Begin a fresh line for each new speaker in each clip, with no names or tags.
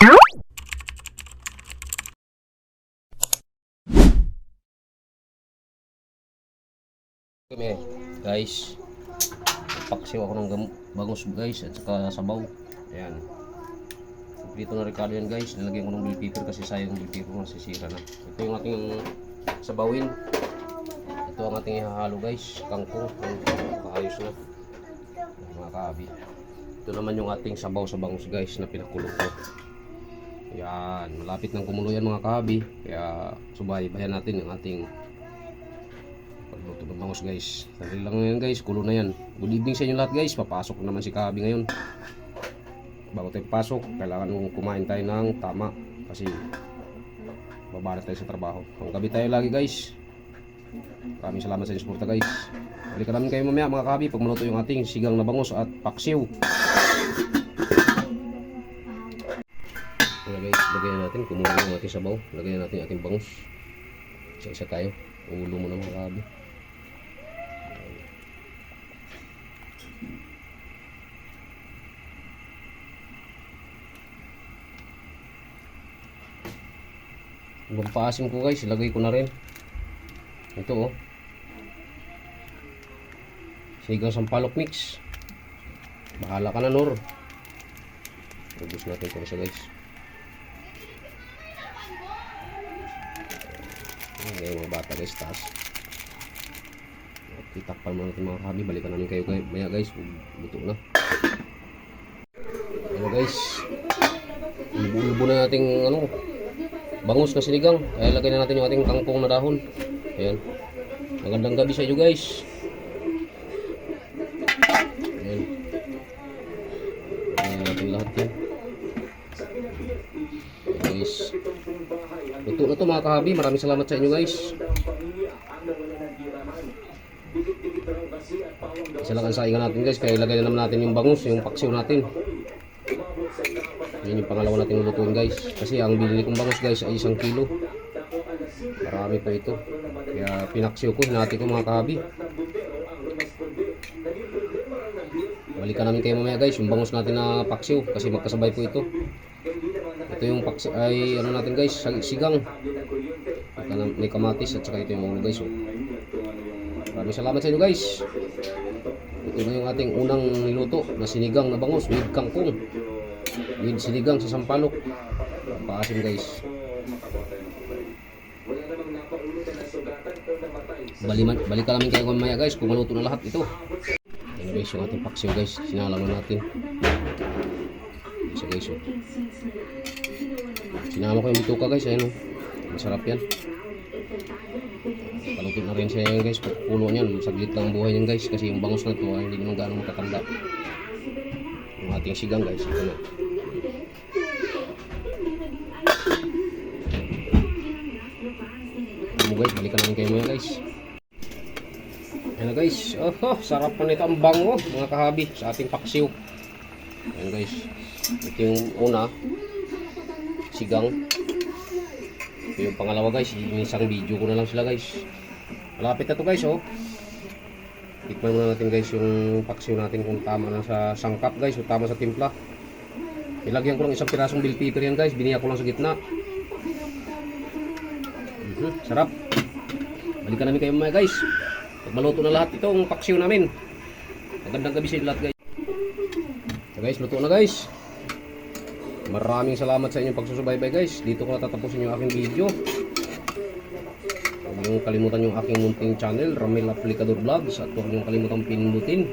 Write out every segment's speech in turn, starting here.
Kami guys, paksiw ako ng bangus guys at saka sabaw. Ayan, dito na Ricardo yan guys. Nilagyan ko ng bell pepper kasi sayang yung bell pepper, masisira na. Ito yung ating sabawin. Ito ang ating ihahalo guys, kangkong. Kaayos na mga kaabi. Ito naman yung ating sabaw sa bangus guys na pinakulog ko. Yan, malapit nang kumulo yan mga kaabi. Kaya subaybayan natin yung ating pagluto ng bangus guys. Dali lang yan guys, kulo na yan. Good evening sa inyo lahat guys. Papasok naman si Kabi ngayon. Bago tayo pasok, kailangan kumain tayo ng tama kasi babalik tayo sa trabaho. Ang gabi tayo lagi guys. Maraming salamat sa inyo suporta guys. Balikan namin kayo mamaya mga Kabi pag maluto yung ating sigang na bangus at paksiw. Kaya guys, lagyan natin, kumulo yung ating sabaw. Lagyan natin yung ating bangus. Isa-isa tayo. Ulo mo na mga Kabi. Yung paasim ko guys, ilagay ko na rin. Ito oh, sigang sampalok mix. Bahala ka na Nor. Ubus natin ito isa guys. Ayan mga bata guys, taas. Itakpan mo natin mga Kabi. Balikan namin kayo maya guys. Buto na. Ano guys, ulbo na nating bangus na sinigang. Kaya lagay na natin yung ating kangkong na dahon. Ayan. Magandang gabi sa inyo guys. Ayan. Lagay natin lahat yan. Ayan guys. Luto na to mga Kabi. Maraming salamat sa inyo guys. Isa lang ang saingan natin guys. Kaya ilagay na naman natin yung bangus, yung paksiw natin. Yan yung pangalawa natin lutuin guys. Kasi ang binili kong bangus guys ay 1 kilo. Marami pa ito. Kaya pinaksiw ko, hinati ko mga Kabi. Balikan namin kayo mamaya guys yung bangus natin na paksiw. Kasi magkasabay po ito. Ito yung paksiw ay ano natin guys, sigang. May kamatis at saka ito yung ulo guys. Maraming salamat sa inyo guys. Ito na yung ating unang niluto na sinigang na bangus with kangkong. With sinigang sa sampalok. Paasim guys. Balikan namin kayo mamaya guys kung maluto na lahat ito. Ayan guys yung ating paksiw guys. Sinalaman natin. Isa guys. Sinama ko yung bituka guys. Ayan o. Masarap yan. Paluto na rin siya yan guys. Pagpulo niyan. Saglit lang ang buhay niyan guys. Kasi yung bangus na ito ay hindi naman gano'ng matatanda. Yung ating sigang guys. Ito na. Guys, balikan namin kayo muna guys. Ayan guys, sarap pa nito ang bango mga Kahabi sa ating paksiw. Ayan guys, ito yung una sigang. Ito yung pangalawa guys, isang video ko na lang sila guys. Malapit na to guys oh. Tikman muna natin guys yung paksiw natin kung tama na sa sangkap guys o tama sa timpla. Ilagyan ko lang isang pirasong bell pepper yan guys, biniya ko lang sa gitna. Sarap. Balikan namin kayo mga guys. Pag maluto na lahat itong paksiw namin. Magandang gabi sa inyo lahat guys. So guys, luto na guys. Maraming salamat sa inyong pagsusubaybay guys. Dito ko natatapusin yung aking video. Huwag niyong kalimutan yung aking munting channel, Ramil Aplicador Vlogs. At huwag niyong kalimutan pindutin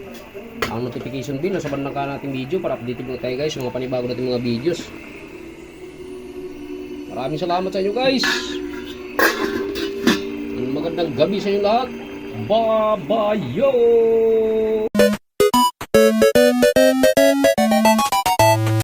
ang notification bell na sa bandang kanan nating video para update mo tayo guys yung mga panibago natin mga videos. Maraming salamat sa inyo guys. Magandang gabi sa inyo lahat. Bye-bye!